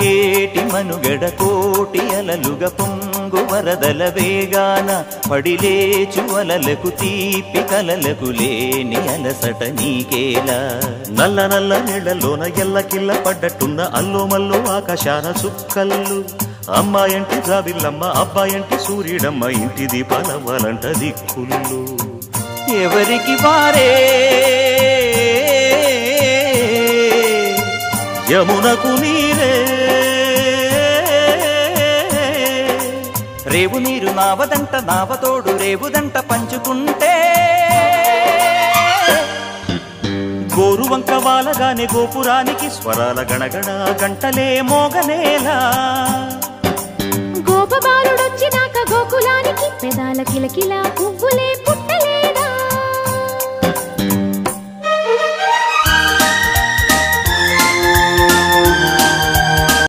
పొంగేటి మనుగడ కోటి అలలుగా పొంగు వరదల వేగాన పడిలేచు అలలకు తీపి కలలకు లేని అలసట నీకేలా నల్ల నల్ల నీళ్లలోన ఎల్లకిల్ల పడ్డట్టున్న అల్లోమల్లో ఆకాశాన చుక్కల్లు అమ్మాయంటి జాబిల్లమ్మ అబ్బాయంటి సూర్యుడమ్మ ఇంటి దీపాలవ్వాలంట దిక్కులు ఎవరికి వారే యమునకు నీరే రేవు నీరు నావదంట నావతోడు రేవుదంట పంచుకుంటే గోరువంక వాలగానే గోపురానికి స్వరాల గణగణ గంటలే మోగనేలా గోపబాలుడొచ్చినాక గోకులానికి పెదాల కిలకిలా పువ్వులే పుట్ట